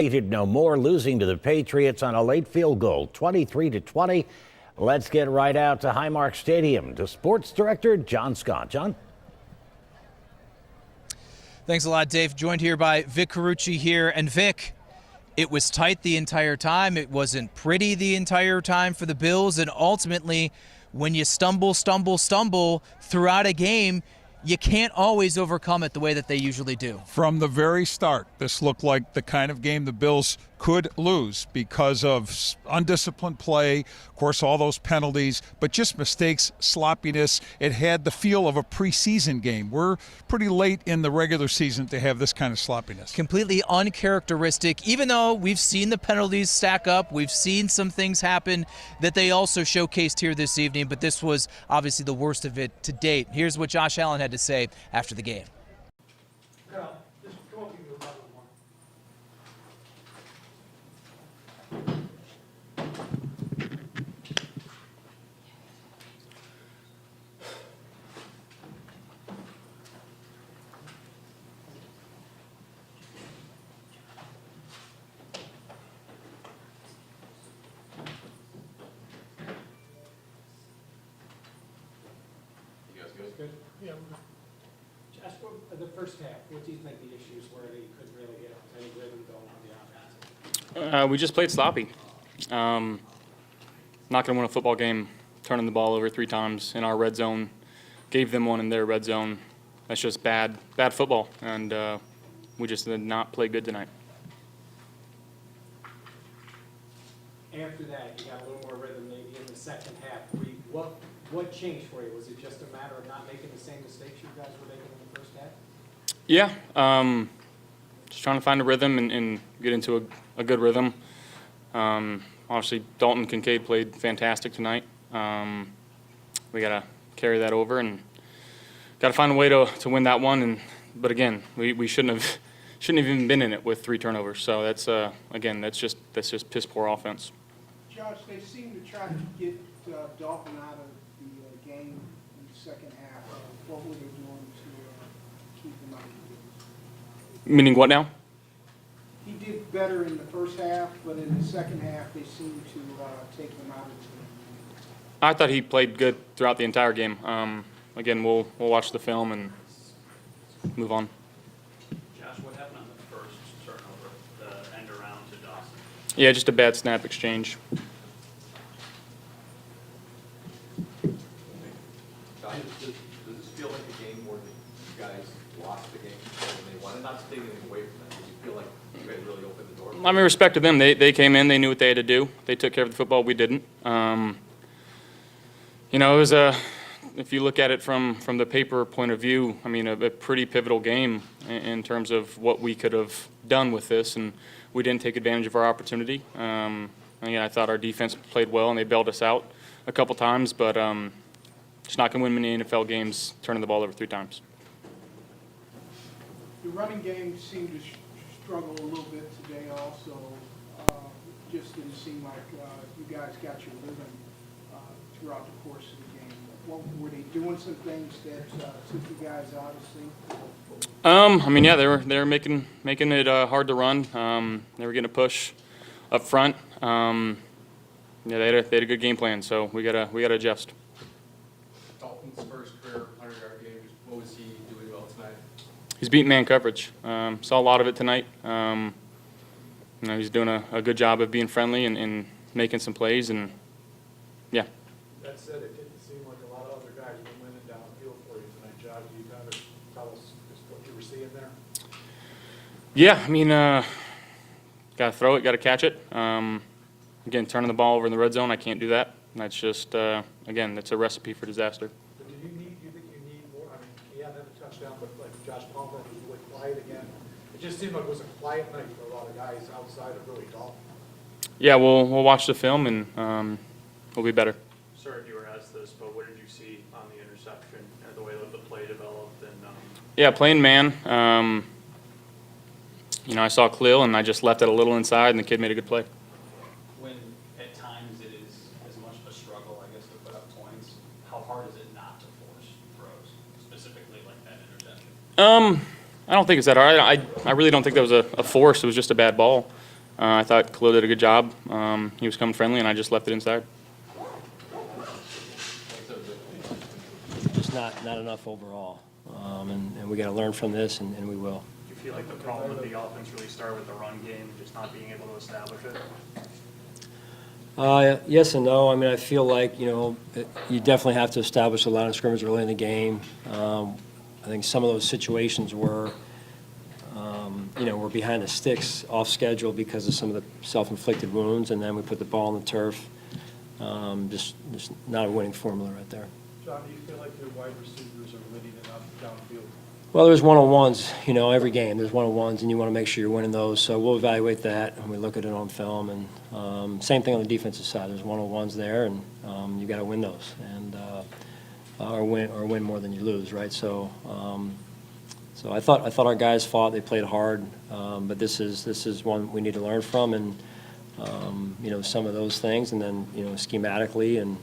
No more, losing to the Patriots on a late field goal, 23-20. Let's get right out to Highmark Stadium to sports director John Scott. John? Thanks a lot, Dave. Joined here by Vic Carucci here. And Vic, it was tight the entire time. It wasn't pretty the entire time for the Bills. And ultimately, when you stumble throughout a game, you can't always overcome it the way that they usually do. From the very start, this looked like the kind of game the Bills could lose because of undisciplined play, of course, all those penalties, but just mistakes, sloppiness. It had the feel of a preseason game. We're pretty late in the regular season to have this kind of sloppiness. Completely uncharacteristic, even though we've seen the penalties stack up, we've seen some things happen that they also showcased here this evening, but this was obviously the worst of it to date. Here's what Josh Allen had to say after the game. Good. Yeah. Josh, the first half, what do you think the issues were that you couldn't really get any rhythm going on the offense? We just played sloppy. Not going to win a football game turning the ball over 3 times in our red zone. Gave them one in their red zone. That's just bad football, and we just did not play good tonight. After that, you got a little more rhythm maybe in the second half. What changed for you? Was it just a matter of not making the same mistakes you guys were making in the first half? Yeah, just trying to find a rhythm and get into a good rhythm. Obviously, Dalton Kincaid played fantastic tonight. We got to carry that over and got to find a way to win that one. But again, we shouldn't have even been in it with 3 turnovers. So that's again, that's just piss poor offense. Josh, they seem to try to get Dalton out of the game in the second half. What were they doing to keep him out of the game? Meaning what now? He did better in the first half, but in the second half, they seemed to take him out of the game. I thought he played good throughout the entire game. Again, we'll watch the film and move on. Josh, what happened on the first turnover, the end around to Dawson? Yeah, just a bad snap exchange. Does this feel like a game where you guys lost the game and they won? Not taking anything away from that. Do you feel like you guys really opened the door? I mean, respect to them. They came in. They knew what they had to do. They took care of the football. We didn't. It was if you look at it from the paper point of view, I mean, a pretty pivotal game in terms of what we could have done with this, and we didn't take advantage of our opportunity. Again, I thought our defense played well, and they bailed us out a couple times, but just not going to win many NFL games turning the ball over 3 times. The running game seemed to struggle a little bit today also. Just didn't seem like you guys got your rhythm throughout the course of the game. What, were they doing some things that took you guys out of sync? I mean, yeah, they were making it hard to run. They were getting a push up front. Yeah, they had a good game plan, so we gotta adjust. Dalton's first career 100-yard game. What was he doing well tonight? He's beating man coverage. Saw a lot of it tonight. He's doing a good job of being friendly and making some plays, and yeah. That said, it didn't seem like a lot of other guys were winning downfield for you tonight, Josh. Do you kind of tell us just what you were seeing there? Yeah, I mean, got to throw it, got to catch it. Again, turning the ball over in the red zone, I can't do that. That's just, again, that's a recipe for disaster. But do you think you need more? I mean, he had a touchdown, but like Josh Palmer was really quiet again. It just seemed like it was a quiet night for a lot of guys outside of really Dalton. Yeah, we'll watch the film and we'll be better. Sorry if you were asked this, but what did you see on the interception and the way that the play developed? And Yeah, playing man. I saw Khalil and I just left it a little inside, and the kid made a good play. when at times it is as much of a struggle, I guess, to put up points, how hard is it not to force throws, specifically like that interception? I don't think it's that hard. I really don't think that was a force. It was just a bad ball. I thought Khalil did a good job. He was coming friendly, and I just left it inside. Just not enough overall. And we got to learn from this, and we will. Do you feel like the problem with the offense really started with the run game, just not being able to establish it? Yes and no. I mean, I feel like, you definitely have to establish a line of scrimmage early in the game. I think some of those situations were, we're behind the sticks off schedule because of some of the self-inflicted wounds, and then we put the ball on the turf. Just not a winning formula right there. John, do you feel like your wide receivers are winning enough downfield? Well, there's one-on-ones, every game. There's one-on-ones, and you want to make sure you're winning those. So we'll evaluate that, and we look at it on film. And same thing on the defensive side. There's one-on-ones there, and you got to win those, and or win more than you lose, right? So I thought our guys fought. They played hard, but this is one we need to learn from, and some of those things, and then schematically and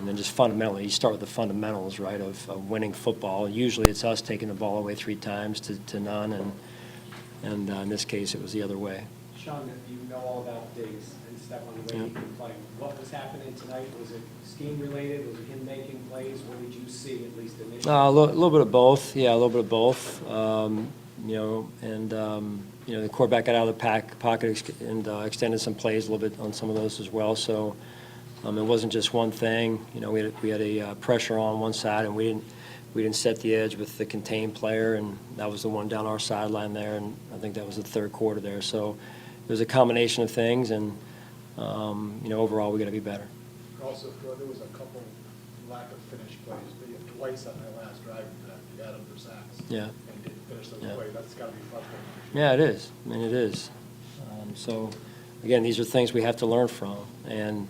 then just fundamentally. You start with the fundamentals, right, of winning football. Usually it's us taking the ball away 3 times to none, and in this case it was the other way. Sean, you know all about Diggs and step on the way he can play. What was happening tonight? Was it scheme related? Was it him making plays? What did you see, at least initially? A little bit of both. Yeah, a little bit of both. The quarterback got out of the pocket and extended some plays a little bit on some of those as well. So it wasn't just one thing. We had a pressure on one side, and we didn't set the edge with the contained player, and that was the one down our sideline there, and I think that was the third quarter there. So it was a combination of things, and overall we got to be better. Also, there was a couple lack of finish plays, but you had twice on that last drive that you had them for sacks. Yeah. And didn't finish those Yeah. plays. That's got to be frustrating. Yeah, it is. I mean, it is. So, again, these are things we have to learn from, and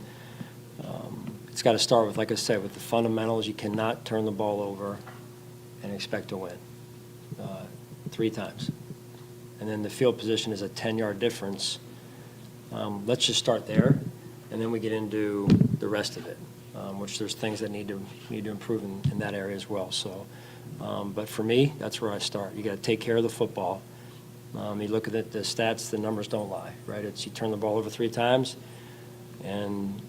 it's got to start with, like I said, with the fundamentals. You cannot turn the ball over and expect to win 3 times. And then the field position is a 10-yard difference. Let's just start there, and then we get into the rest of it, which there's things that need to improve in that area as well. So, but for me, that's where I start. You got to take care of the football. You look at the stats; the numbers don't lie, right? It's you turn the ball over 3 times, and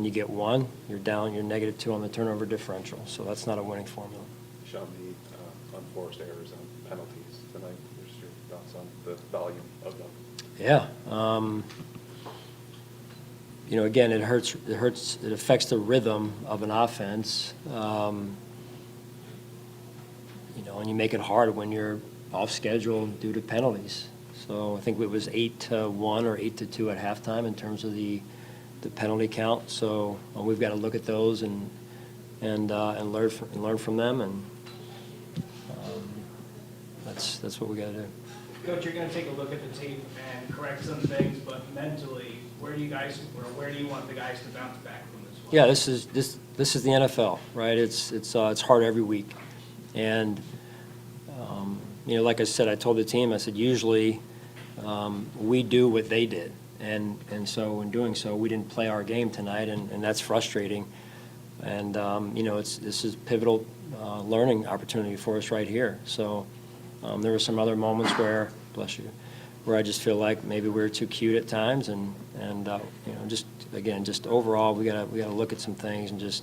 you get 1, you're down, you're -2 on the turnover differential. So that's not a winning formula. Sean, the unforced errors and penalties tonight, just your thoughts on the volume of them? Yeah. Again, it hurts. It affects the rhythm of an offense. And you make it hard when you're off schedule due to penalties. So I think it was 8-1 or 8-2 at halftime in terms of the penalty count. So we've got to look at those and learn from them, and that's what we got to do. Coach, you're going to take a look at the tape and correct some things, but mentally, where do you want the guys to bounce back from this one? Yeah, this is the NFL, right? It's hard every week, and like I said, I told the team, I said usually we do what they did, and so in doing so, we didn't play our game tonight, and that's frustrating. And this is pivotal learning opportunity for us right here. So. There were some other moments where, bless you, where I just feel like maybe we were too cute at times, and just overall we gotta look at some things and just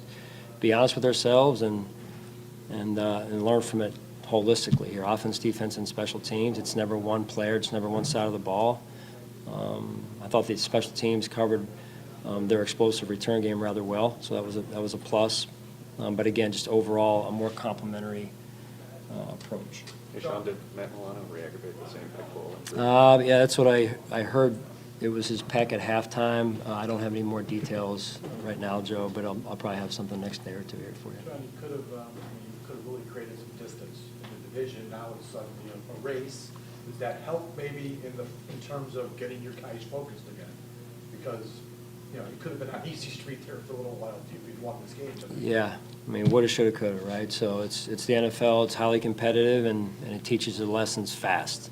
be honest with ourselves and learn from it holistically. Your offense, defense, and special teams. It's never one player. It's never one side of the ball. I thought the special teams covered their explosive return game rather well, so that was a plus. But again, just overall a more complementary approach. Hey, Sean, did Matt Milano re-aggravate the same pec roll injury? Yeah, that's what I heard. It was his pec at halftime. I don't have any more details right now, Joe, but I'll probably have something next day or 2 here for you. John, you could have really created some distance in the division. Now it's suddenly a race. Does that help maybe in terms of getting your guys focused again? Because you could have been on easy street there for a little while if you'd won this game. Yeah, I mean, woulda, shoulda, coulda, right? So it's the NFL. It's highly competitive, and it teaches the lessons fast.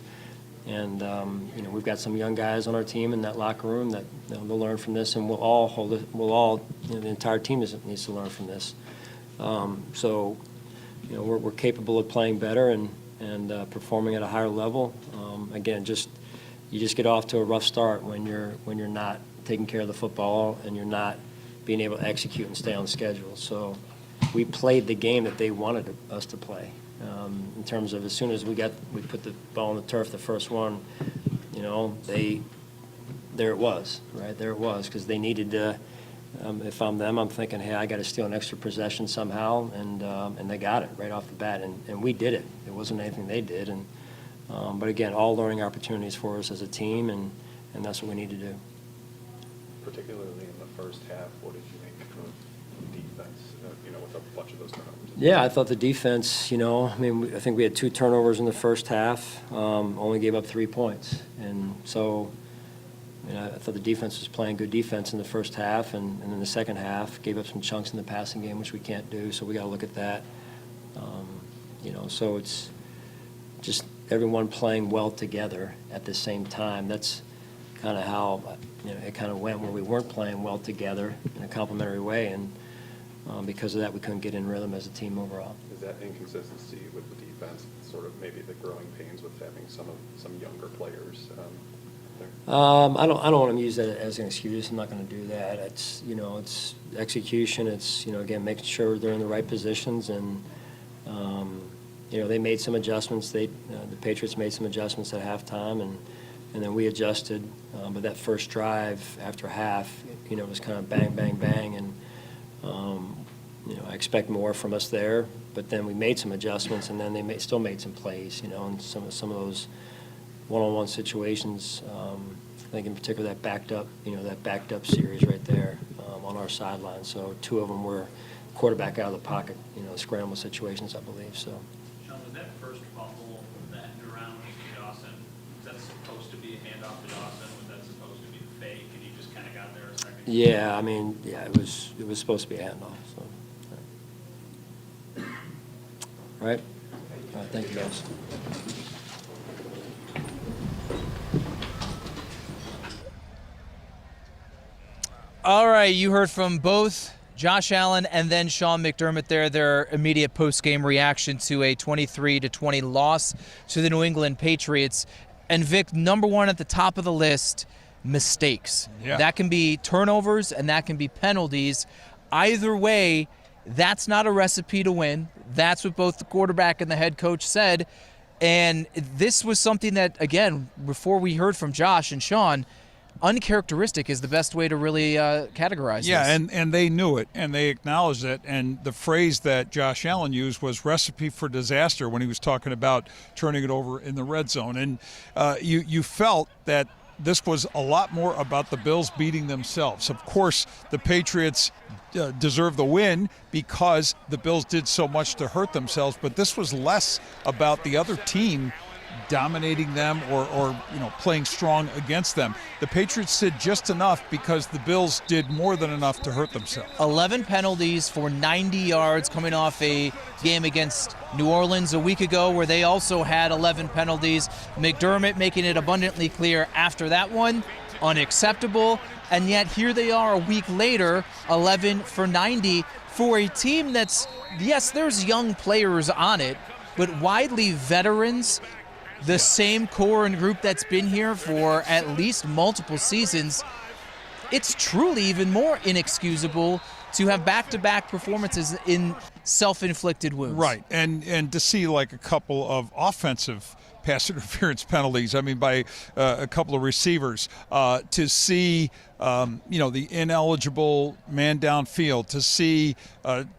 And we've got some young guys on our team in that locker room that they'll learn from this, and the entire team needs to learn from this. So we're capable of playing better and performing at a higher level. Again, just you just get off to a rough start when you're not taking care of the football and you're not being able to execute and stay on schedule. So we played the game that they wanted us to play. In terms of as soon as we put the ball on the turf, the first one, there it was, right? There it was, because they needed to. If I'm them, I'm thinking, hey, I got to steal an extra possession somehow, and they got it right off the bat, and we did it. It wasn't anything they did, but again, all learning opportunities for us as a team, and that's what we need to do. Particularly in the first half, what did you make of defense? With a bunch of those turnovers. Yeah, I thought the defense. I think we had 2 turnovers in the first half. Only gave up 3 points, and so. I thought the defense was playing good defense in the first half, and in the second half gave up some chunks in the passing game, which we can't do. So we got to look at that. So it's just everyone playing well together at the same time. That's kind of how it kind of went, where we weren't playing well together in a complementary way, and because of that, we couldn't get in rhythm as a team overall. Is that inconsistency with the defense sort of maybe the growing pains with having some younger players? I don't want to use that as an excuse. I'm not going to do that. It's it's execution. It's again making sure they're in the right positions, and they made some adjustments. The Patriots made some adjustments at halftime, and then we adjusted. But that first drive after half, was kind of bang, bang, bang, and I expect more from us there. But then we made some adjustments, and then they still made some plays. And some of those one-on-one situations. I think in particular that backed up series right there on our sideline. So 2 of them were quarterback out of the pocket, scramble situations, I believe. So. Sean, was that first fumble that end around to Dawson, was that supposed to be a handoff to Dawson? Was that supposed to be fake, and you just kind of got there a second? Yeah, it was supposed to be a handoff. So. Right. All right. Thank you, guys. All right, you heard from both Josh Allen and then Sean McDermott there, their immediate post-game reaction to a 23-20 loss to the New England Patriots. And Vic, number 1 at the top of the list, mistakes. Yeah. That can be turnovers and that can be penalties. Either way, that's not a recipe to win. That's what both the quarterback and the head coach said. And this was something that, again, before we heard from Josh and Sean, uncharacteristic is the best way to really categorize this. Yeah, and they knew it, and they acknowledged it. And the phrase that Josh Allen used was recipe for disaster when he was talking about turning it over in the red zone. And you felt that this was a lot more about the Bills beating themselves. Of course, the Patriots deserve the win because the Bills did so much to hurt themselves, but this was less about the other team dominating them or playing strong against them. The Patriots did just enough because the Bills did more than enough to hurt themselves. 11 penalties for 90 yards coming off a game against New Orleans a week ago where they also had 11 penalties. McDermott making it abundantly clear after that one, unacceptable. And yet here they are a week later, 11 for 90 for a team that's, yes, there's young players on it, but widely veterans. The same core and group that's been here for at least multiple seasons. It's truly even more inexcusable to have back-to-back performances in self-inflicted wounds. Right, and to see like a couple of offensive pass interference penalties, by a couple of receivers, to see the ineligible man downfield, to see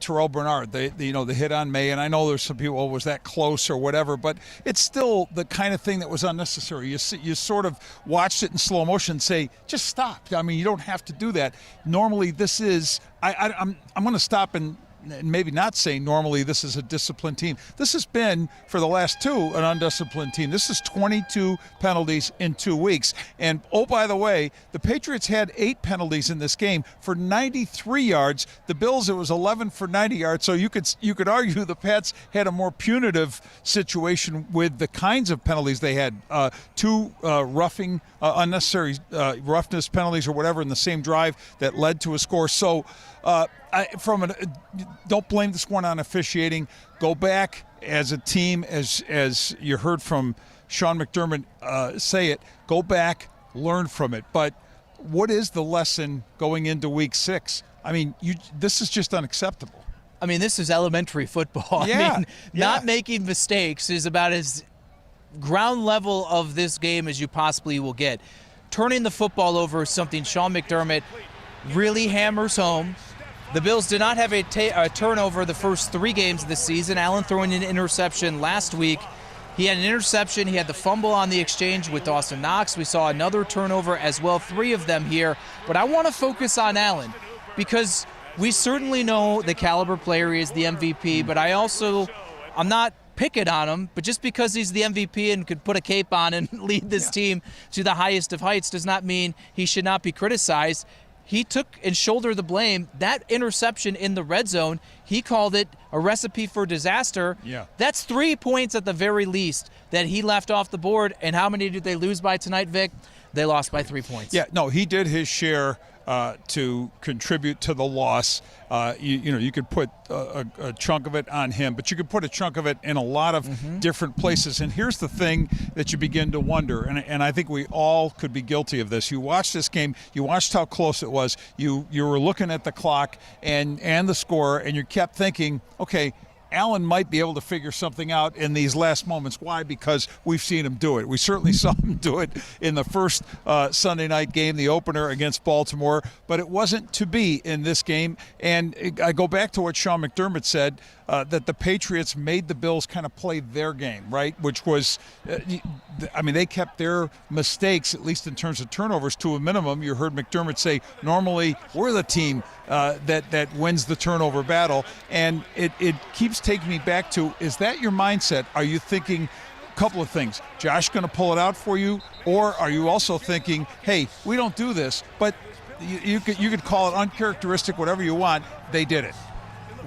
Terrell Bernard, the hit on May, and I know there's some people, was that close or whatever, but it's still the kind of thing that was unnecessary. You sort of watched it in slow motion and say, just stop. You don't have to do that. Normally this is, I'm going to stop and maybe not say normally this is a disciplined team. This has been, for the last 2, an undisciplined team. This is 22 penalties in 2 weeks. And, oh, by the way, the Patriots had 8 penalties in this game for 93 yards. The Bills, it was 11 for 90 yards. So you could argue the Pats had a more punitive situation with the kinds of penalties they had. 2 roughing, unnecessary roughness penalties or whatever in the same drive that led to a score. So, don't blame this one on officiating. Go back as a team, as you heard from Sean McDermott say it, go back, learn from it. But what is the lesson going into week 6? I mean, this is just unacceptable. I mean, this is elementary football. Yeah, I mean, not making mistakes is about as ground level of this game as you possibly will get. Turning the football over is something Sean McDermott really hammers home. The Bills did not have a turnover the first 3 games of the season. Allen throwing an interception last week. He had an interception. He had the fumble on the exchange with Dawson Knox. We saw another turnover as well, 3 of them here. But I want to focus on Allen because we certainly know the caliber player. He is the MVP, but I'm not picking on him, but just because he's the MVP and could put a cape on and lead this team to the highest of heights does not mean he should not be criticized. He took and shouldered the blame. That interception in the red zone, he called it a recipe for disaster. Yeah. That's 3 points at the very least that he left off the board. And how many did they lose by tonight, Vic? They lost by 3 points. Yeah, no, he did his share to contribute to the loss. You could put a chunk of it on him, but you could put a chunk of it in a lot of different places. And here's the thing that you begin to wonder, and I think we all could be guilty of this. You watched this game, you watched how close it was, you were looking at the clock and the score, and you kept thinking, okay, Allen might be able to figure something out in these last moments. Why? Because we've seen him do it. We certainly saw him do it in the first Sunday night game, the opener against Baltimore, but it wasn't to be in this game. And I go back to what Sean McDermott said, that the Patriots made the Bills kind of play their game, right? Which was, they kept their mistakes, at least in terms of turnovers, to a minimum. You heard McDermott say, normally we're the team that wins the turnover battle. And it keeps taking me back to, is that your mindset? Are you thinking a couple of things? Josh going to pull it out for you? Or are you also thinking, hey, we don't do this, but you could call it uncharacteristic, whatever you want. They did it.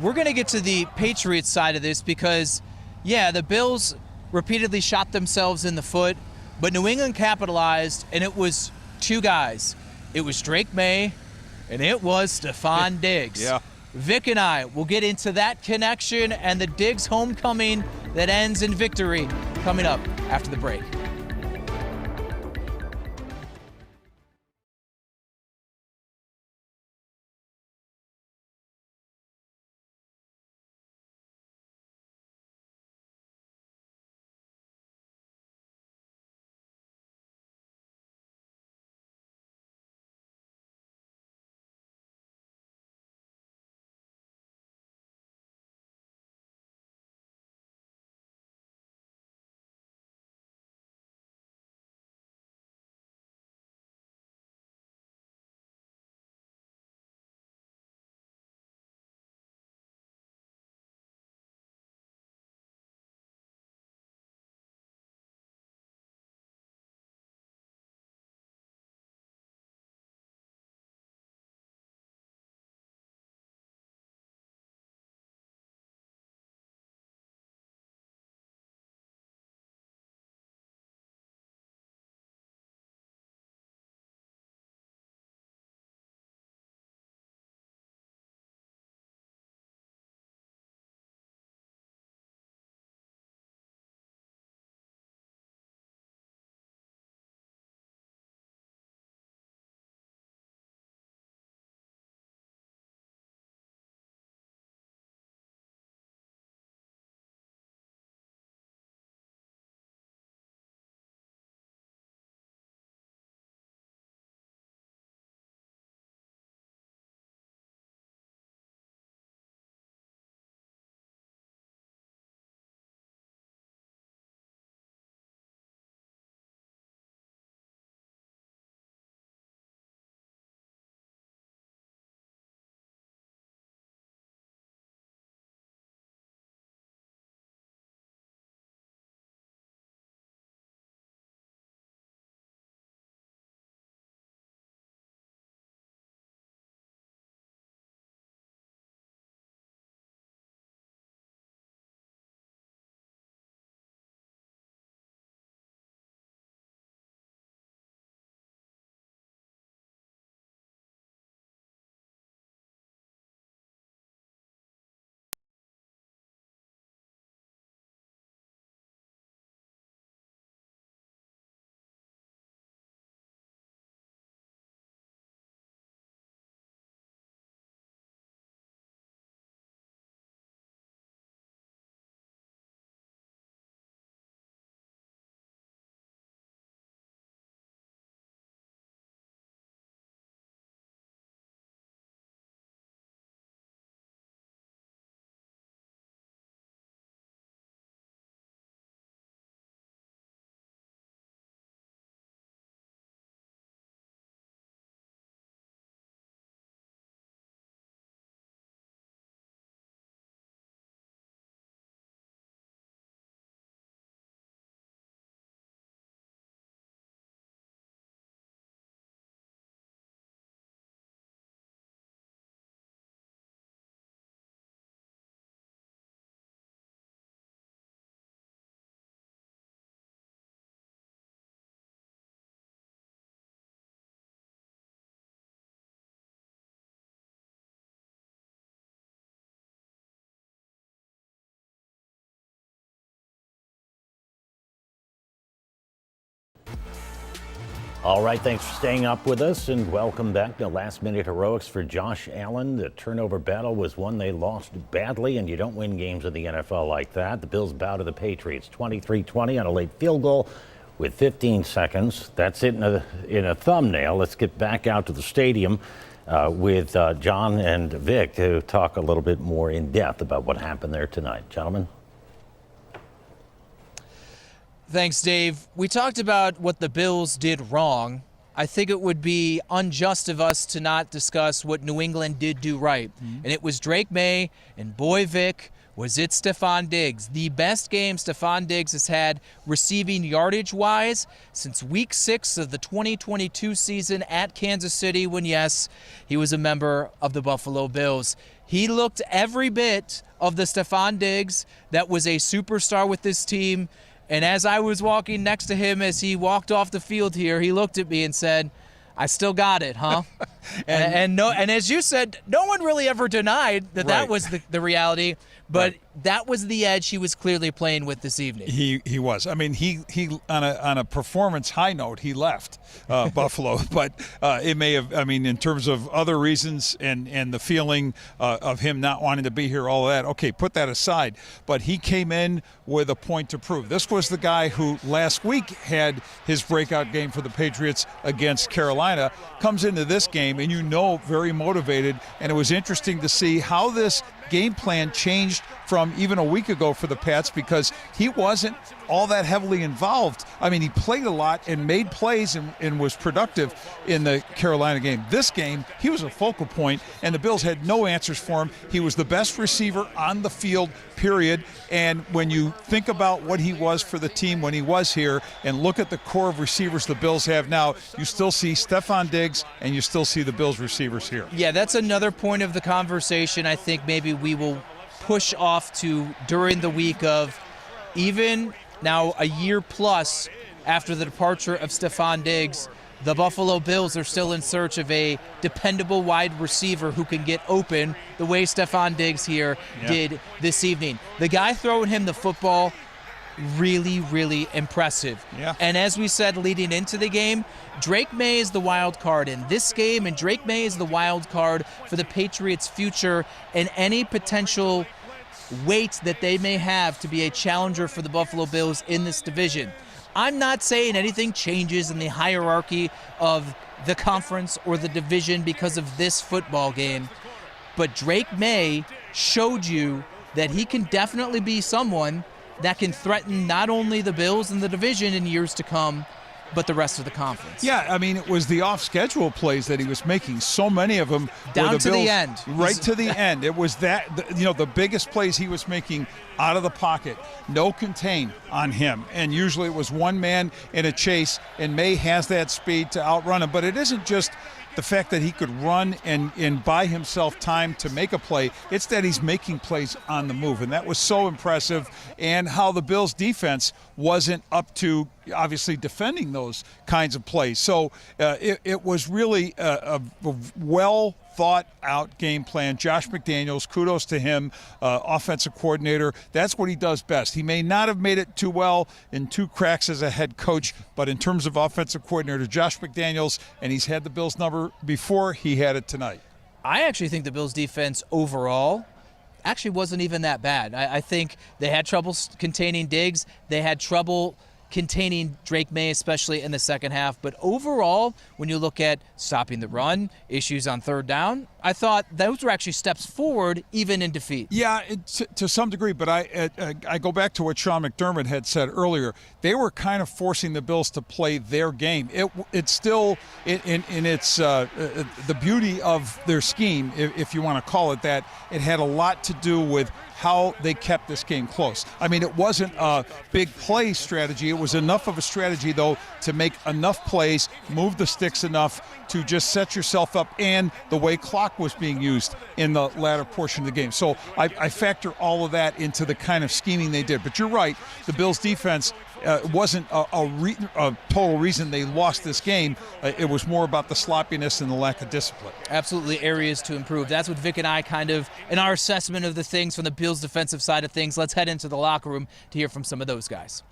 We're going to get to the Patriots side of this because, the Bills repeatedly shot themselves in the foot, but New England capitalized, and it was 2 guys. It was Drake May, and it was Stephon Diggs. Yeah. Vic and I will get into that connection and the Diggs homecoming that ends in victory coming up after the break. All right, thanks for staying up with us, and welcome back to last-minute heroics for Josh Allen. The turnover battle was one they lost badly, and you don't win games in the NFL like that. The Bills bow to the Patriots 23-20 on a late field goal with 15 seconds. That's it in a thumbnail. Let's get back out to the stadium with John and Vic to talk a little bit more in depth about what happened there tonight. Gentlemen. Thanks, Dave. We talked about what the Bills did wrong. I think it would be unjust of us to not discuss what New England did do right. And it was Drake May, and boy, Vic, was it Stefon Diggs. The best game Stefon Diggs has had receiving yardage-wise since Week 6 of the 2022 season at Kansas City when, yes, he was a member of the Buffalo Bills. He looked every bit of the Stefon Diggs that was a superstar with this team. And as I was walking next to him as he walked off the field here, he looked at me and said, "I still got it, huh?" and as you said, no one really ever denied that that was the reality. But that was the edge he was clearly playing with this evening. He was. I mean, he on a performance high note, he left Buffalo. But it may have, I mean, in terms of other reasons and the feeling of him not wanting to be here, all of that, okay, put that aside. But he came in with a point to prove. This was the guy who last week had his breakout game for the Patriots against Carolina, comes into this game, and very motivated. And it was interesting to see how this game plan changed from even a week ago for the Pats, because he wasn't all that heavily involved. I mean, he played a lot and made plays and was productive in the Carolina game. This game, he was a focal point, and the Bills had no answers for him. He was the best receiver on the field, period. And when you think about what he was for the team when he was here and look at the core of receivers the Bills have now, you still see Stefon Diggs and you still see the Bills receivers here. Yeah, that's another point of the conversation I think maybe we will push off to during the week of, even now a year plus after the departure of Stefon Diggs, the Buffalo Bills are still in search of a dependable wide receiver who can get open the way Stefon Diggs here did this evening. The guy throwing him the football, really, really impressive. Yeah. And as we said leading into the game, Drake May is the wild card in this game, and Drake May is the wild card for the Patriots' future and any potential weight that they may have to be a challenger for the Buffalo Bills in this division. I'm not saying anything changes in the hierarchy of the conference or the division because of this football game, but Drake May showed you that he can definitely be someone that can threaten not only the Bills in the division in years to come, but the rest of the conference. Yeah, I mean, it was the off-schedule plays that he was making. So many of them down were the to Bills, the end. Right to the end. It was that, the biggest plays he was making out of the pocket. No contain on him. And usually it was one man in a chase, and May has that speed to outrun him. But it isn't just the fact that he could run and buy himself time to make a play. It's that he's making plays on the move, and that was so impressive. And how the Bills' defense wasn't up to, obviously, defending those kinds of plays. So it was really a well-thought-out game plan. Josh McDaniels, kudos to him, offensive coordinator. That's what he does best. He may not have made it too well in 2 cracks as a head coach, but in terms of offensive coordinator, Josh McDaniels, and he's had the Bills' number before, he had it tonight. I actually think the Bills' defense overall actually wasn't even that bad. I think they had trouble containing Diggs. They had trouble containing Drake May, especially in the second half. But overall, when you look at stopping the run, issues on third down, I thought those were actually steps forward, even in defeat. Yeah, to some degree, but I go back to what Sean McDermott had said earlier. They were kind of forcing the Bills to play their game. It's still in its the beauty of their scheme, if you want to call it that. It had a lot to do with how they kept this game close. I mean, it wasn't a big play strategy. It was enough of a strategy, though, to make enough plays, move the sticks enough to just set yourself up, and the way clock was being used in the latter portion of the game. So I factor all of that into the kind of scheming they did. But you're right, the Bills' defense wasn't a total reason they lost this game. It was more about the sloppiness and the lack of discipline. Absolutely areas to improve. That's what Vic and I kind of, in our assessment of the things from the Bills' defensive side of things. Let's head into the locker room to hear from some of those guys.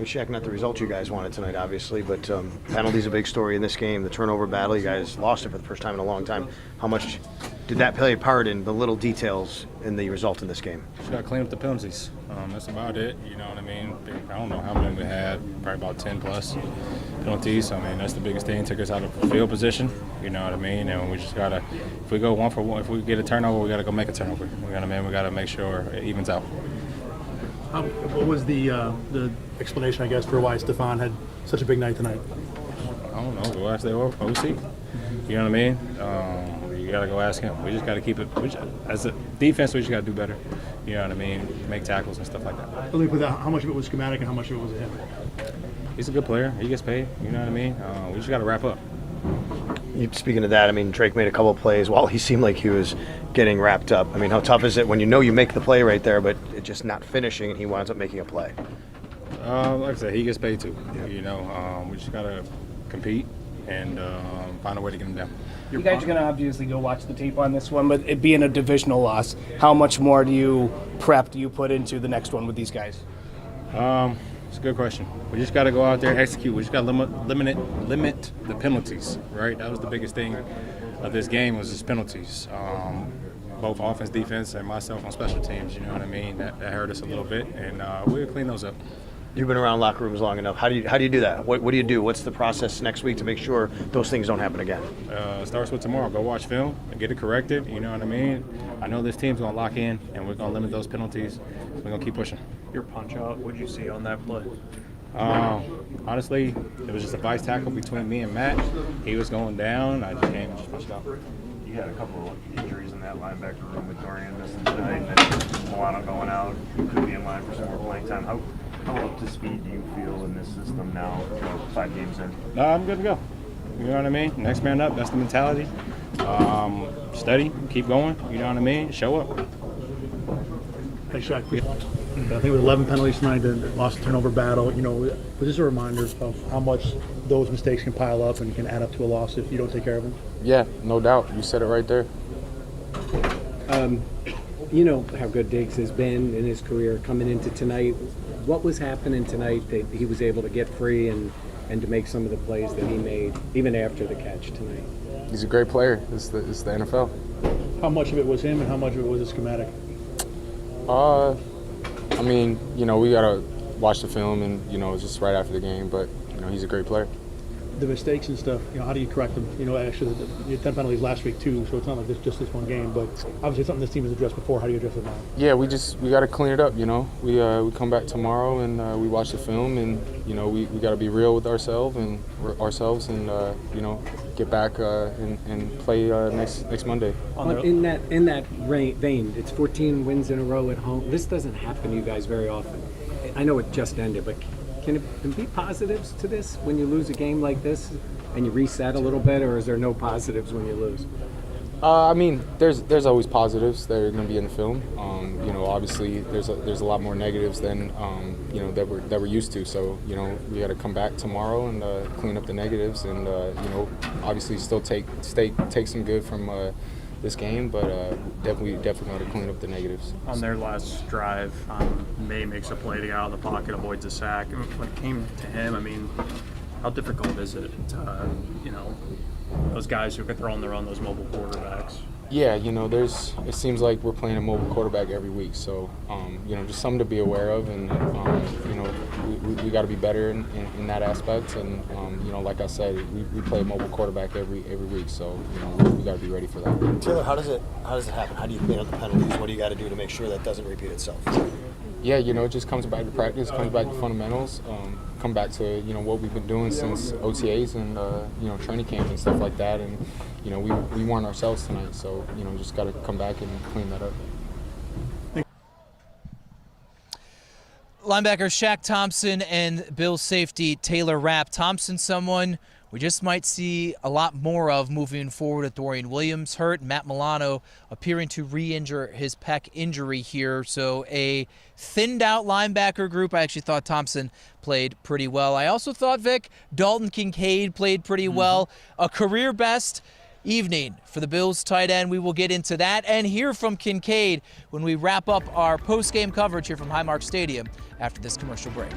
Shaq, not the result you guys wanted tonight, obviously, but penalty's a big story in this game. The turnover battle, you guys lost it for the first time in a long time. How much did that play a part in the little details in the result in this game? Just got to clean up the penalties. That's about it. You know what I mean? I don't know how many we had, probably about 10 plus penalties. I mean, that's the biggest thing. Took us out of field position. You know what I mean? And we just got to, if we go 1 for 1, if we get a turnover, we got to go make a turnover. We got to make sure it evens out. What was the explanation, I guess, for why Stefan had such a big night tonight? I don't know. Go ask the OC. You know what I mean? You got to go ask him. We just got to keep it. As a defense, we just got to do better. You know what I mean? Make tackles and stuff like that. Let me put that. How much of it was schematic and how much of it was him? He's a good player. He gets paid. You know what I mean? We just got to wrap up. Speaking of that, I mean, Drake made a couple of plays while he seemed like he was getting wrapped up. I mean, how tough is it when you know you make the play right there, but it's just not finishing and he winds up making a play? Like I said, he gets paid too. Yeah. You know, we just got to compete and find a way to get him down. You guys are going to obviously go watch the tape on this one, but it being a divisional loss, how much more do you put into the next one with these guys? It's a good question. We just got to go out there, execute. We just got to limit the penalties, right? That was the biggest thing of this game was just penalties. Both offense, defense, and myself on special teams, you know what I mean? That hurt us a little bit, and we'll clean those up. You've been around locker rooms long enough. How do you do that? What do you do? What's the process next week to make sure those things don't happen again? Starts with tomorrow. Go watch film and get it corrected. You know what I mean? I know this team's going to lock in, and we're going to limit those penalties. We're going to keep pushing. Your punch out, what did you see on that play? Honestly, it was just a vice tackle between me and Matt. He was going down. I just came and just pushed out. You had a couple of injuries in that linebacker room with Dorian missing tonight, and then Milano going out. Could be in line for some more playing time. How up to speed do you feel in this system now, 5 games in? No, I'm good to go. You know what I mean? Next man up, that's the mentality. Steady, keep going, you know what I mean? Show up. Hey, Shaq, I think it was 11 penalties tonight, the lost turnover battle. You know, was this a reminder of how much those mistakes can pile up and can add up to a loss if you don't take care of them? Yeah, no doubt. You said it right there. You know how good Diggs has been in his career coming into tonight. What was happening tonight that he was able to get free and to make some of the plays that he made, even after the catch tonight? He's a great player. It's the NFL. How much of it was him and how much of it was a schematic? I mean, you know, we got to watch the film and, you know, it's just right after the game, but, you know, he's a great player. The mistakes and stuff, you know, how do you correct them? You know, actually, you had 10 penalties last week too, so it's not like just this one game, but obviously something this team has addressed before. How do you address it now? Yeah, we got to clean it up, you know. We come back tomorrow and we watch the film and, you know, we got to be real with ourselves and you know, get back and play next Monday. In that vein, it's 14 wins in a row at home. This doesn't happen to you guys very often. I know it just ended, but can it be positives to this when you lose a game like this and you reset a little bit, or is there no positives when you lose? I mean, there's always positives that are going to be in the film. You know, obviously there's a lot more negatives than you know that we're used to. So you know, we got to come back tomorrow and clean up the negatives, and you know, obviously still take some good from this game, but definitely got to clean up the negatives. On their last drive, May makes a play to get out of the pocket, avoids a sack. When it came to him, I mean, how difficult is it to, you know, those guys who can throw on their own, those mobile quarterbacks? Yeah, you know, it seems like we're playing a mobile quarterback every week, so you know, just something to be aware of, and you know, we got to be better in that aspect, and you know, like I said, we play a mobile quarterback every week, so you know, we got to be ready for that. Taylor, how does it happen? How do you clean up the penalties? What do you got to do to make sure that doesn't repeat itself? Yeah, you know, it just comes back to practice, comes back to fundamentals, come back to, you know, what we've been doing since OTAs and, you know, training camp and stuff like that. And, you know, we weren't ourselves tonight. So, you know, just got to come back and clean that up. Linebacker Shaq Thompson and Bills safety Taylor Rapp. Thompson, someone we just might see a lot more of moving forward with Dorian Williams hurt. Matt Milano appearing to re-injure his pec injury here. So a thinned out linebacker group. I actually thought Thompson played pretty well. I also thought, Vic, Dalton Kincaid played pretty well. A career best evening for the Bills tight end. We will get into that and hear from Kincaid when we wrap up our post-game coverage here from Highmark Stadium after this commercial break.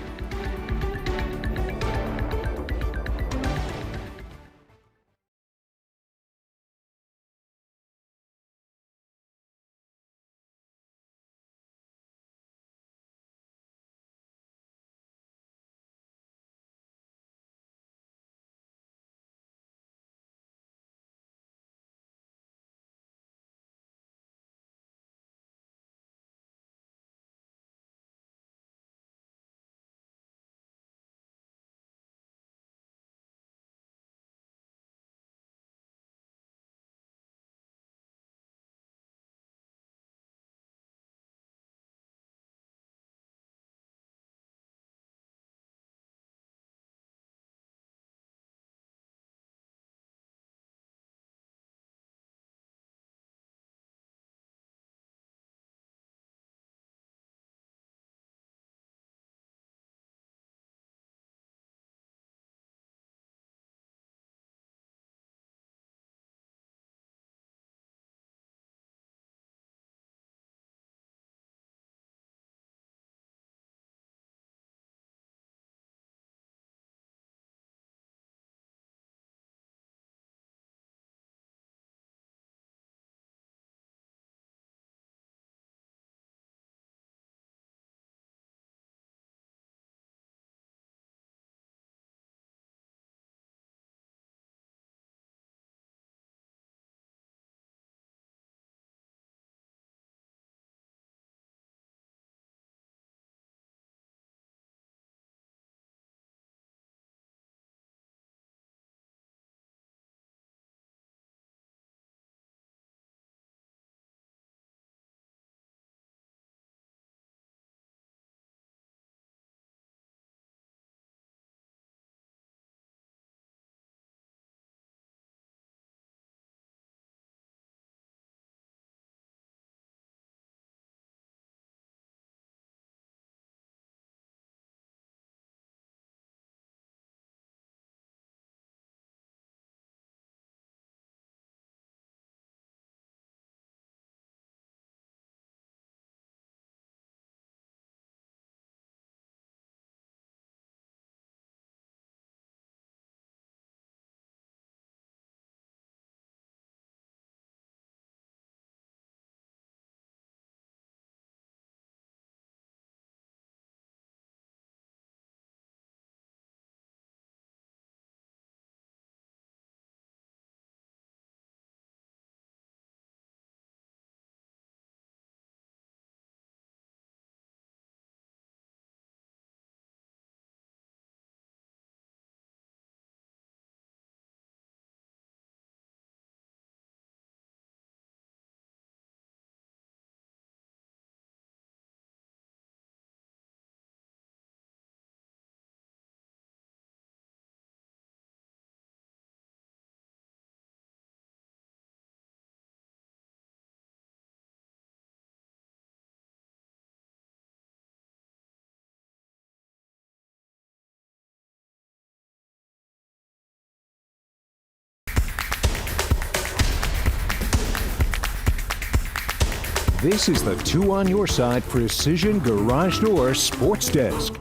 This is the Two on Your Side Precision Garage Door Sports Desk.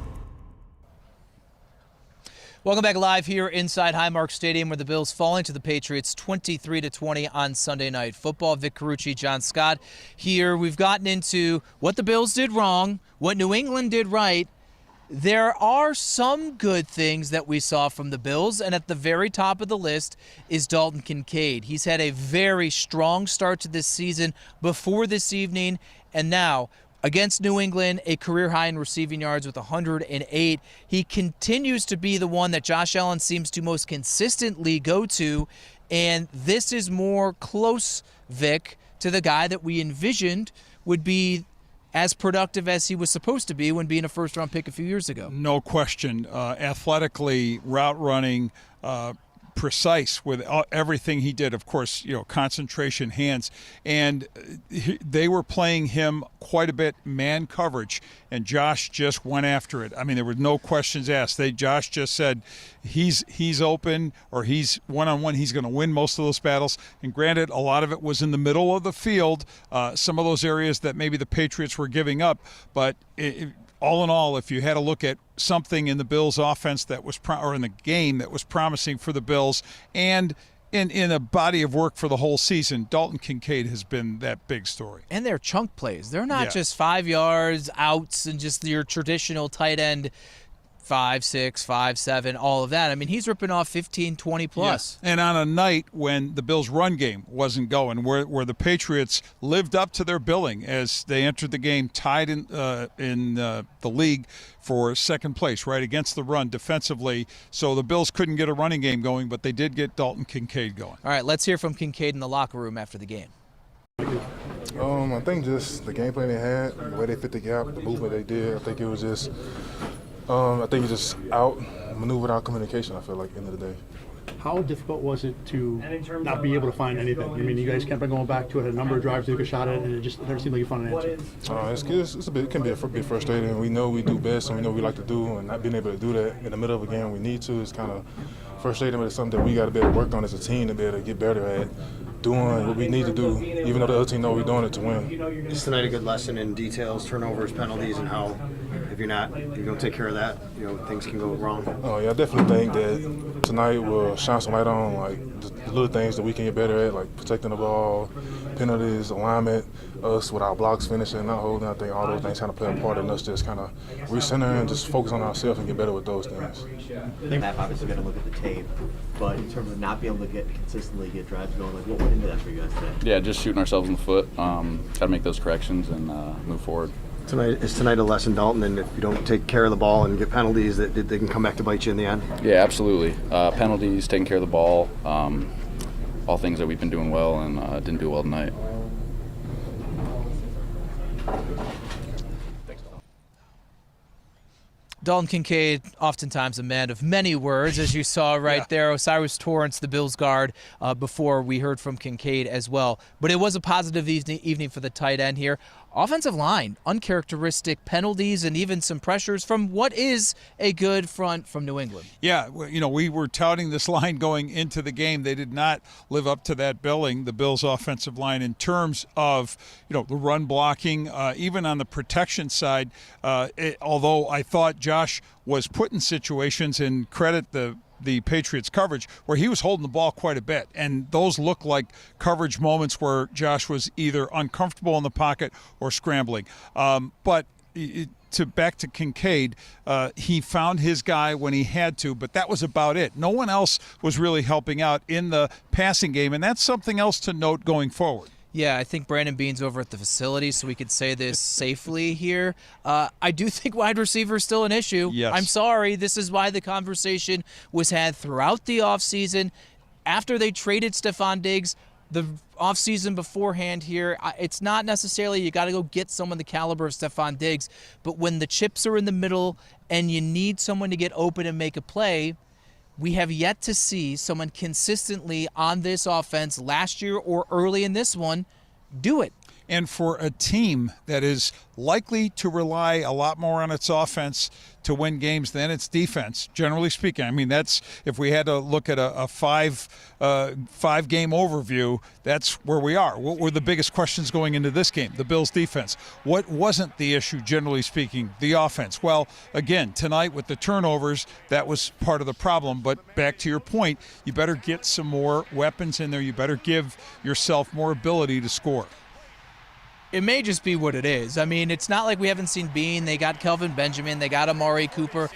Welcome back live here inside Highmark Stadium, where the Bills falling to the Patriots 23-20 on Sunday Night Football. Vic Carucci, John Scott here. We've gotten into what the Bills did wrong, what New England did right. There are some good things that we saw from the Bills, and at the very top of the list is Dalton Kincaid. He's had a very strong start to this season before this evening, and now against New England, a career high in receiving yards with 108. He continues to be the one that Josh Allen seems to most consistently go to, and this is more close, Vic, to the guy that we envisioned would be as productive as he was supposed to be when being a first-round pick a few years ago. No question. Athletically, route running, precise with everything he did. Of course, concentration, hands, and they were playing him quite a bit man coverage, and Josh just went after it. I mean, there were no questions asked. Josh just said he's open, or he's one-on-one. He's going to win most of those battles. And granted, a lot of it was in the middle of the field, some of those areas that maybe the Patriots were giving up, but all in all, if you had to look at something in the Bills' offense that was or in the game that was promising for the Bills, and in a body of work for the whole season, Dalton Kincaid has been that big story. And they're chunk plays. They're not just 5 yards, outs, and just your traditional tight end 5, 6, 5, 7, all of that. I mean, he's ripping off 15, 20 plus. Yeah. And on a night when the Bills' run game wasn't going, where the Patriots lived up to their billing as they entered the game tied in the league for second place, right, against the run defensively. So the Bills couldn't get a running game going, but they did get Dalton Kincaid going. All right, let's hear from Kincaid in the locker room after the game. I think just the game plan they had, the way they fit the gap, the movement they did. I think it was just I think it's just outmaneuvered our communication, I feel like, at the end of the day. How difficult was it to not be able to find anything? I mean, you guys kept on going back to it, a number of drives, took a shot at it, and it just never seemed like you found an answer. It can be a bit frustrating. We know we do best, and we know we like to do, and not being able to do that in the middle of a game we need to is kind of frustrating, but it's something that we got to be able to work on as a team to be able to get better at doing what we need to do, even though the other team know we're doing it to win. Is tonight a good lesson in details, turnovers, penalties, and how if you don't take care of that, things can go wrong? Oh yeah, I definitely think that tonight will shine some light on like the little things that we can get better at, like protecting the ball, penalties, alignment, us with our blocks finishing, not holding. I think all those things kind of play a part in us just kind of recenter and just focus on ourselves and get better with those things. I think Matt obviously got to look at the tape, but in terms of not being able to consistently get drives going, like what went into that for you guys today? Yeah, just shooting ourselves in the foot. Got to make those corrections and move forward. Is tonight a lesson, Dalton, and if you don't take care of the ball and get penalties, that they can come back to bite you in the end? Yeah, absolutely. Penalties, taking care of the ball, all things that we've been doing well and didn't do well tonight. Dalton Kincaid, oftentimes a man of many words, as you saw right there. Osiris Torrance, the Bills guard, before we heard from Kincaid as well. But it was a positive evening for the tight end here. Offensive line, uncharacteristic penalties and even some pressures from what is a good front from New England. Yeah, we were touting this line going into the game. They did not live up to that billing, the Bills' offensive line, in terms of, the run blocking, even on the protection side. Although I thought Josh was put in situations, and credit the Patriots coverage, where he was holding the ball quite a bit. And those look like coverage moments where Josh was either uncomfortable in the pocket or scrambling. But back to Kincaid, he found his guy when he had to, but that was about it. No one else was really helping out in the passing game, and that's something else to note going forward. Yeah, I think Brandon Beane's over at the facility, so we could say this safely here. I do think wide receiver is still an issue. Yes. I'm sorry. This is why the conversation was had throughout the offseason. After they traded Stephon Diggs, the offseason beforehand here, it's not necessarily you got to go get someone the caliber of Stephon Diggs, but when the chips are in the middle and you need someone to get open and make a play, we have yet to see someone consistently on this offense last year or early in this one do it. And for a team that is likely to rely a lot more on its offense to win games than its defense, generally speaking. I mean, that's, if we had to look at a five-game overview, that's where we are. What were the biggest questions going into this game? The Bills' defense. What wasn't the issue, generally speaking? The offense. Well, again, tonight with the turnovers, that was part of the problem. But back to your point, you better get some more weapons in there. You better give yourself more ability to score. It may just be what it is. I mean, it's not like we haven't seen Bean. They got Kelvin Benjamin. They got Amari Cooper.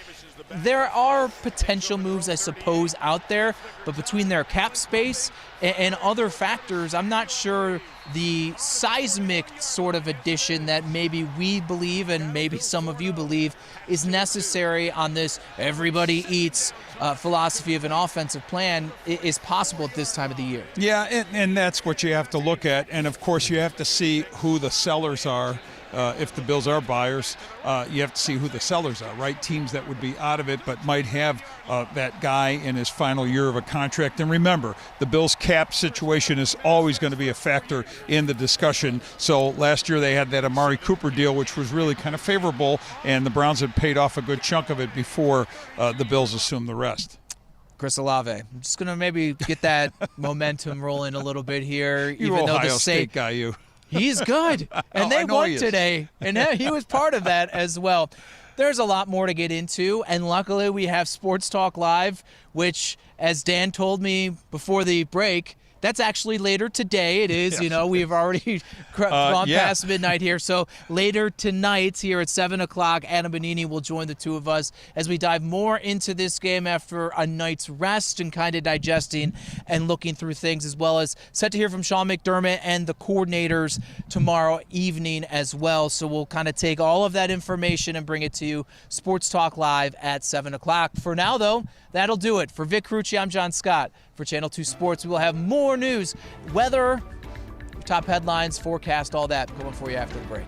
There are potential moves, I suppose, out there, but between their cap space and other factors, I'm not sure the seismic sort of addition that maybe we believe and maybe some of you believe is necessary on this everybody eats philosophy of an offensive plan is possible at this time of the year. Yeah, and that's what you have to look at. And, of course, you have to see who the sellers are. If the Bills are buyers, you have to see who the sellers are, right? Teams that would be out of it but might have that guy in his final year of a contract. And remember, the Bills' cap situation is always going to be a factor in the discussion. So last year they had that Amari Cooper deal, which was really kind of favorable, and the Browns had paid off a good chunk of it before the Bills assumed the rest. Chris Olave. I'm just going to maybe get that momentum rolling a little bit here. You even though Ohio the State guy, you. He's good, and they won today, and he was part of that as well. There's a lot more to get into, and luckily we have Sports Talk Live, which, as Dan told me before the break, that's actually later today. It is, Yes. we've already gone past midnight here. So later tonight here at 7 o'clock, Anna Bonini will join the two of us as we dive more into this game after a night's rest and kind of digesting and looking through things, as well as set to hear from Sean McDermott and the coordinators tomorrow evening as well. So we'll kind of take all of that information and bring it to you. Sports Talk Live at 7 o'clock. For now, though, that'll do it. For Vic Carucci, I'm John Scott. For Channel 2 Sports, we will have more news, weather, top headlines, forecast, all that going for you after the break.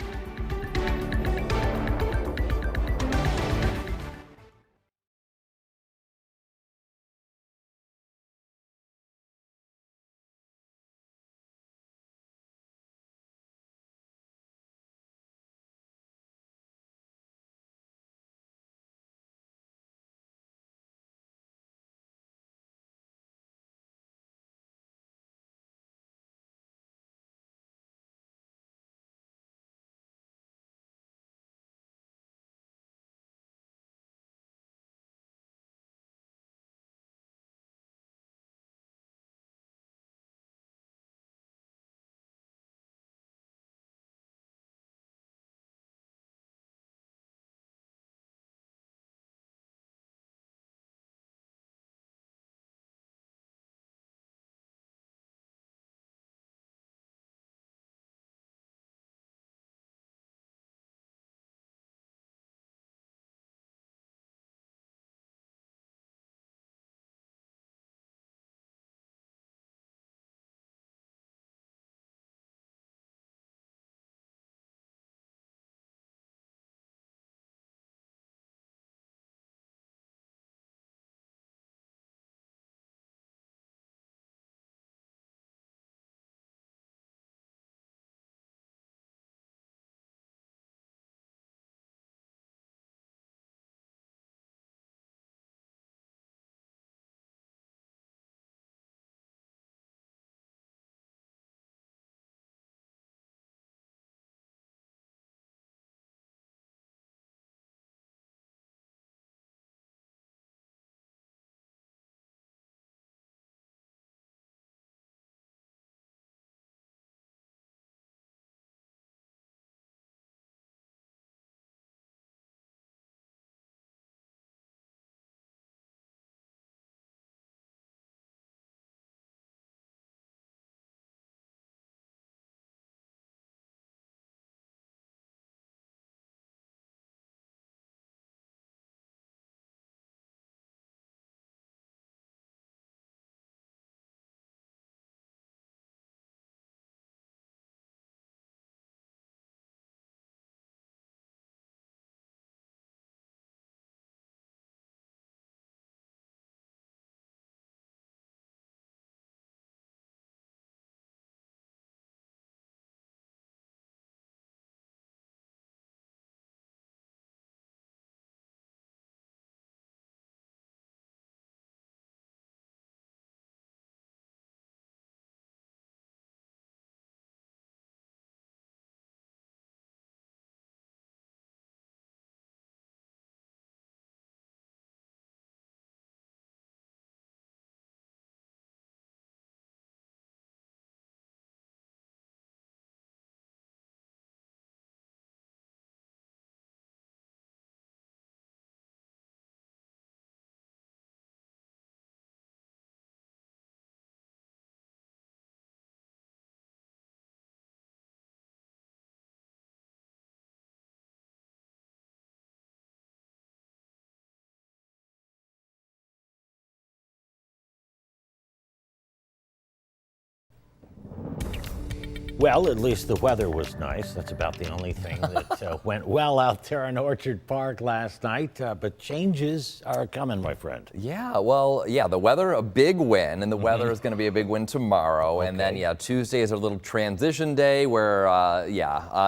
Well, at least the weather was nice. That's about the only thing that went well out there in Orchard Park last night. But changes are coming, my friend. Yeah, well, yeah, the weather, a big win, and the weather is going to be a big win tomorrow. And then, yeah, Tuesday is a little transition day where,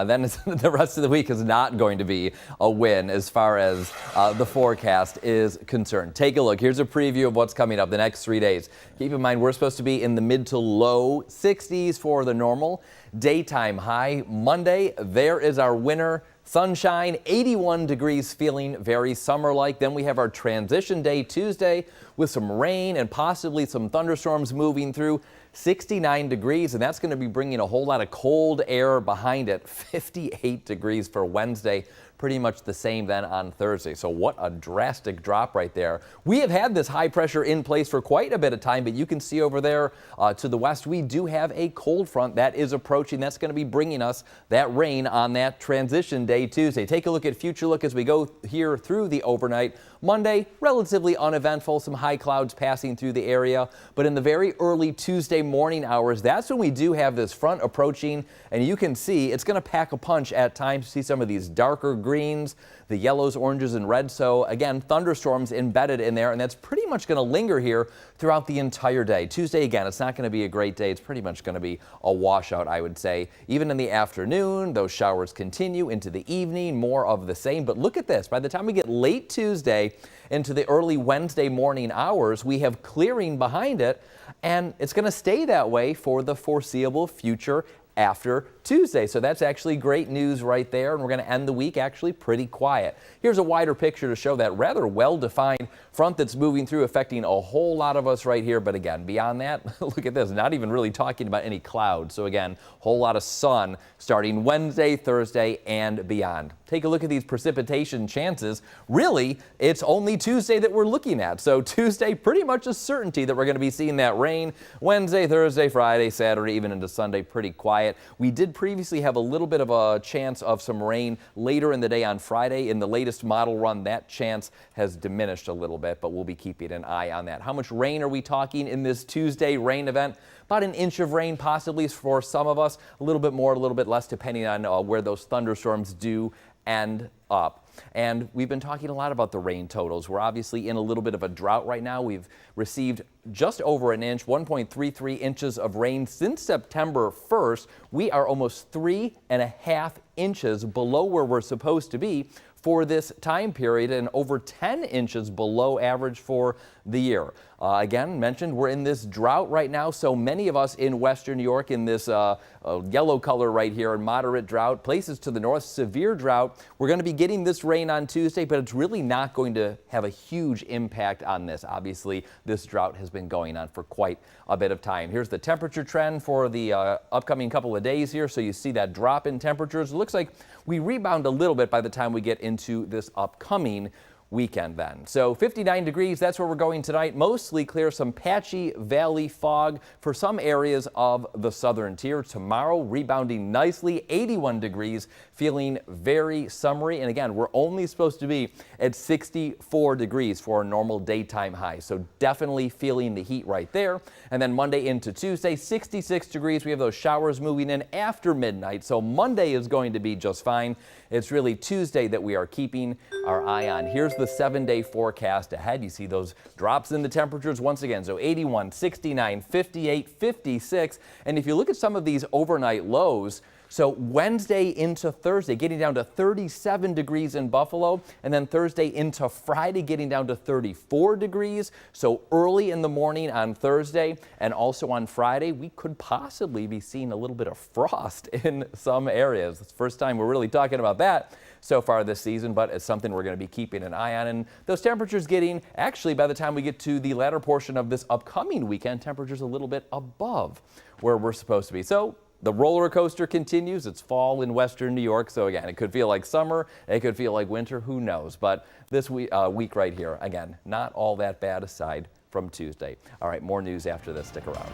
then the rest of the week is not going to be a win as far as the forecast is concerned. Take a look. Here's a preview of what's coming up the next 3 days. Keep in mind, we're supposed to be in the mid to low 60s for the normal daytime high. Monday, there is our winner. Sunshine, 81 degrees, feeling very summer-like. Then we have our transition day Tuesday with some rain and possibly some thunderstorms moving through. 69 degrees, and that's going to be bringing a whole lot of cold air behind it. 58 degrees for Wednesday. Pretty much the same then on Thursday. So what a drastic drop right there. We have had this high pressure in place for quite a bit of time, but you can see over there to the west, we do have a cold front that is approaching. That's going to be bringing us that rain on that transition day Tuesday. Take a look at future look as we go here through the overnight. Monday, relatively uneventful, some high clouds passing through the area, but in the very early Tuesday morning hours, that's when we do have this front approaching, and you can see it's going to pack a punch at times. You see some of these darker greens, the yellows, oranges, and reds. So again, thunderstorms embedded in there, and that's pretty much going to linger here throughout the entire day. Tuesday, again, it's not going to be a great day. It's pretty much going to be a washout, I would say. Even in the afternoon, those showers continue into the evening, more of the same. But look at this. By the time we get late Tuesday into the early Wednesday morning hours, we have clearing behind it, and it's going to stay that way for the foreseeable future after Tuesday. So that's actually great news right there, and we're going to end the week actually pretty quiet. Here's a wider picture to show that rather well-defined front that's moving through, affecting a whole lot of us right here. But again, beyond that, look at this, not even really talking about any clouds. So again, whole lot of sun starting Wednesday, Thursday, and beyond. Take a look at these precipitation chances. Really, it's only Tuesday that we're looking at. So Tuesday, pretty much a certainty that we're going to be seeing that rain. Wednesday, Thursday, Friday, Saturday, even into Sunday, pretty quiet. We did previously have a little bit of a chance of some rain later in the day on Friday. In the latest model run, that chance has diminished a little bit, but we'll be keeping an eye on that. How much rain are we talking in this Tuesday rain event? About an inch of rain possibly for some of us, a little bit more, a little bit less, depending on where those thunderstorms do end up. And we've been talking a lot about the rain totals. We're obviously in a little bit of a drought right now. We've received just over an inch, 1.33 inches of rain since September 1st. We are almost 3.5 inches below where we're supposed to be for this time period, and over 10 inches below average for the year. Again, mentioned we're in this drought right now, so many of us in western New York in this yellow color right here, in moderate drought. Places to the north, severe drought. We're going to be getting this rain on Tuesday, but it's really not going to have a huge impact on this. Obviously, this drought has been going on for quite a bit of time. Here's the temperature trend for the upcoming couple of days here. So you see that drop in temperatures. It looks like we rebound a little bit by the time we get into this upcoming weekend then. So 59 degrees, that's where we're going tonight. Mostly clear, some patchy valley fog for some areas of the southern tier. Tomorrow, rebounding nicely, 81 degrees, feeling very summery. And again, we're only supposed to be at 64 degrees for a normal daytime high. So definitely feeling the heat right there. And then Monday into Tuesday, 66 degrees. We have those showers moving in after midnight. So Monday is going to be just fine. It's really Tuesday that we are keeping our eye on. Here's the 7-day forecast ahead. You see those drops in the temperatures once again. So 81, 69, 58, 56. And if you look at some of these overnight lows, so Wednesday into Thursday, getting down to 37 degrees in Buffalo, and then Thursday into Friday, getting down to 34 degrees. So early in the morning on Thursday and also on Friday, we could possibly be seeing a little bit of frost in some areas. It's the first time we're really talking about that so far this season, but it's something we're going to be keeping an eye on. And those temperatures getting, actually, by the time we get to the latter portion of this upcoming weekend, temperatures a little bit above where we're supposed to be. So the roller coaster continues. It's fall in western New York. So again, it could feel like summer. It could feel like winter. Who knows? But this week right here, again, not all that bad aside from Tuesday. All right, more news after this. Stick around.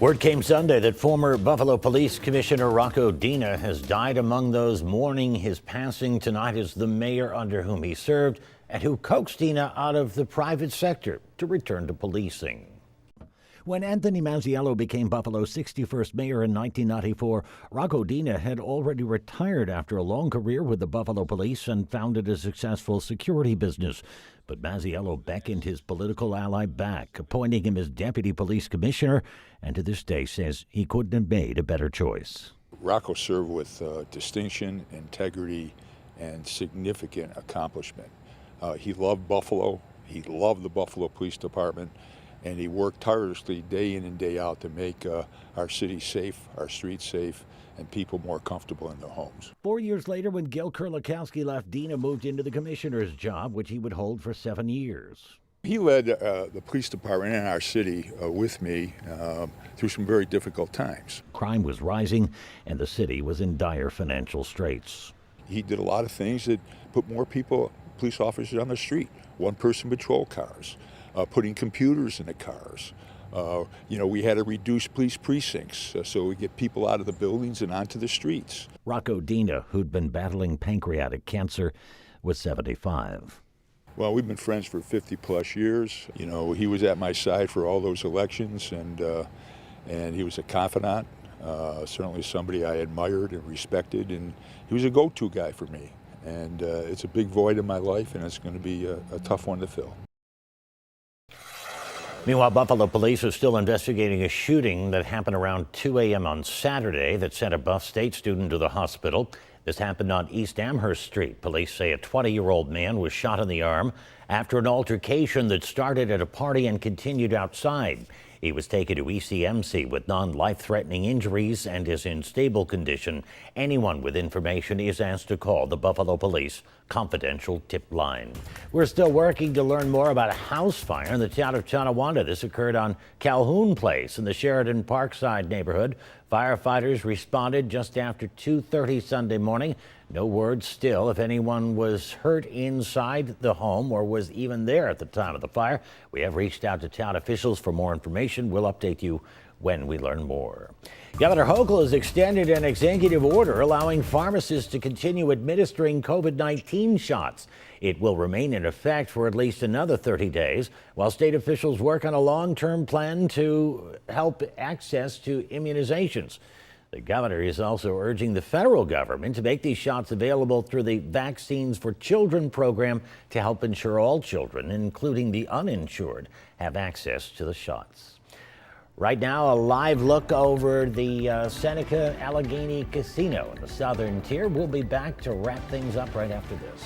Word came Sunday that former Buffalo Police Commissioner Rocco Dina has died. Among those mourning his passing tonight is the mayor under whom he served and who coaxed Dina out of the private sector to return to policing. When Anthony Mazziello became Buffalo's 61st mayor in 1994, Rocco Dina had already retired after a long career with the Buffalo Police and founded a successful security business. But Mazziello beckoned his political ally back, appointing him as deputy police commissioner, and to this day says he couldn't have made a better choice. Rocco served with distinction, integrity, and significant accomplishment. He loved Buffalo. He loved the Buffalo Police Department. And he worked tirelessly day in and day out to make our city safe, our streets safe, and people more comfortable in their homes. 4 years later, when Gil Kurlikowski left, Dina moved into the commissioner's job, which he would hold for 7 years. He led the police department in our city with me through some very difficult times. Crime was rising, and the city was in dire financial straits. He did a lot of things that put more police officers on the street, one-person patrol cars. Putting computers in the cars. We had to reduce police precincts so we get people out of the buildings and onto the streets. Rocco Dina, who'd been battling pancreatic cancer, was 75. Well, we've been friends for 50-plus years. He was at my side for all those elections, and he was a confidant, certainly somebody I admired and respected, and he was a go-to guy for me. And it's a big void in my life, and it's going to be a tough one to fill. Meanwhile, Buffalo police are still investigating a shooting that happened around 2 a.m. on Saturday that sent a Buff State student to the hospital. This happened on East Amherst Street. Police say a 20-year-old man was shot in the arm after an altercation that started at a party and continued outside. He was taken to ECMC with non-life-threatening injuries and is in stable condition. Anyone with information is asked to call the Buffalo Police confidential tip line. We're still working to learn more about a house fire in the town of Tonawanda. This occurred on Calhoun Place in the Sheridan Parkside neighborhood. Firefighters responded just after 2:30 Sunday morning. No word still if anyone was hurt inside the home or was even there at the time of the fire. We have reached out to town officials for more information. We'll update you when we learn more. Governor Hochul has extended an executive order allowing pharmacists to continue administering COVID-19 shots. It will remain in effect for at least another 30 days while state officials work on a long-term plan to help access to immunizations. The governor is also urging the federal government to make these shots available through the Vaccines for Children program to help ensure all children, including the uninsured, have access to the shots. Right now, a live look over the Seneca Allegheny Casino in the southern tier. We'll be back to wrap things up right after this.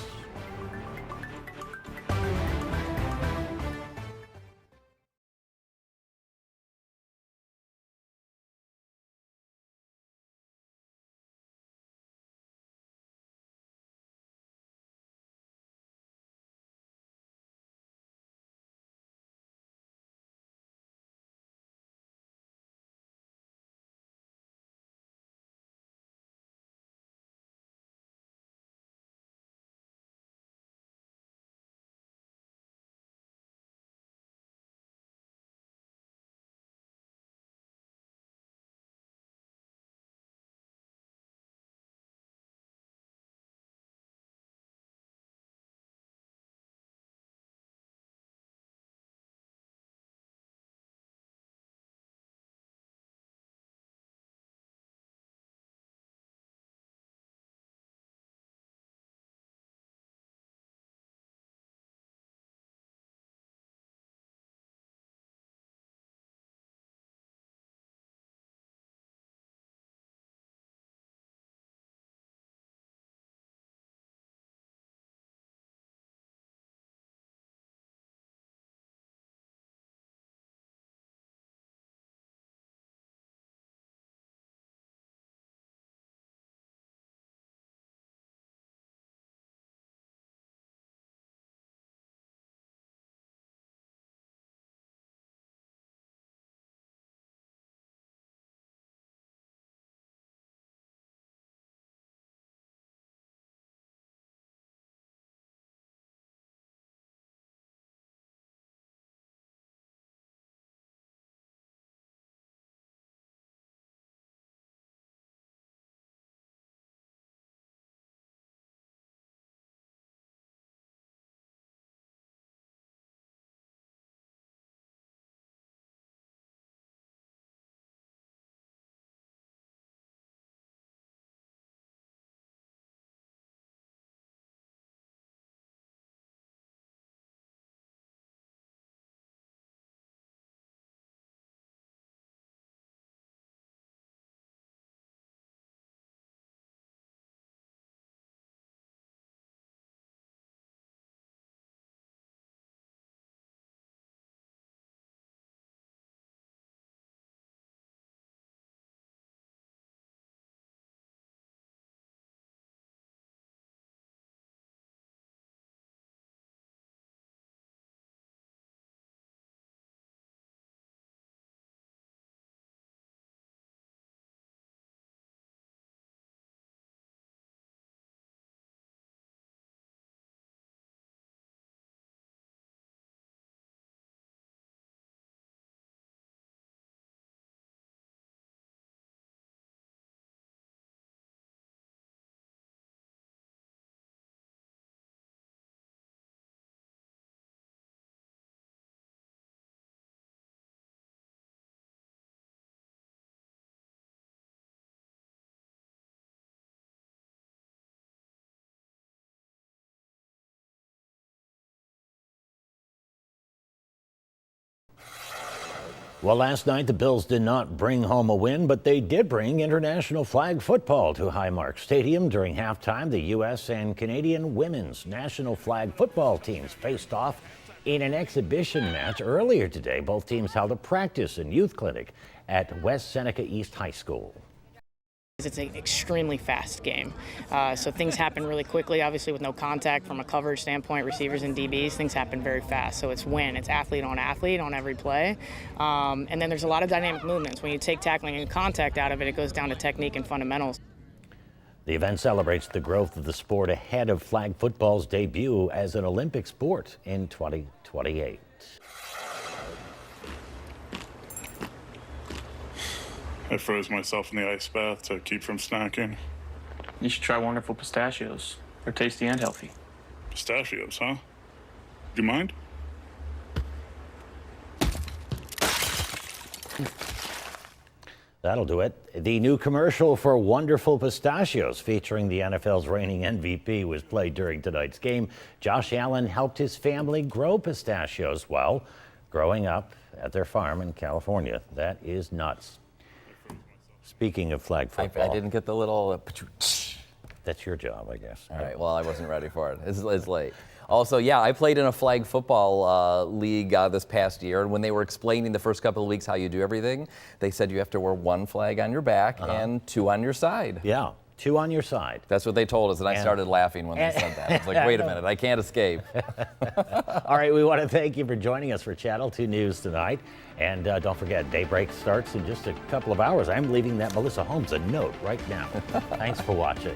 Well, last night the Bills did not bring home a win, but they did bring international flag football to Highmark Stadium. During halftime, the U.S. and Canadian women's national flag football teams faced off in an exhibition match earlier today. Both teams held a practice and youth clinic at West Seneca East High School. It's an extremely fast game, so things happen really quickly. Obviously, with no contact from a coverage standpoint, receivers and DBs, things happen very fast. So it's athlete on every play, and then there's a lot of dynamic movements. When you take tackling and contact out of it, it goes down to technique and fundamentals. The event celebrates the growth of the sport ahead of flag football's debut as an Olympic sport in 2028. I froze myself in the ice bath to keep from snacking. You should try Wonderful Pistachios. They're tasty and healthy. Pistachios, huh? Do you mind? That'll do it. The new commercial for Wonderful Pistachios featuring the NFL's reigning MVP was played during tonight's game. Josh Allen helped his family grow pistachios while growing up at their farm in California. That is nuts. Speaking of flag football. I didn't get the little... That's your job, I guess. All right, well, I wasn't ready for it. It's late. Also, yeah, I played in a flag football league this past year, and when they were explaining the first couple of weeks how you do everything, they said you have to wear one flag on your back and two on your side. Yeah, two on your side. That's what they told us, and I started laughing when they said that. I was like, wait a minute, I can't escape. All right, we want to thank you for joining us for Channel 2 News tonight. And don't forget, Daybreak starts in just a couple of hours. I'm leaving that Melissa Holmes a note right now. Thanks for watching.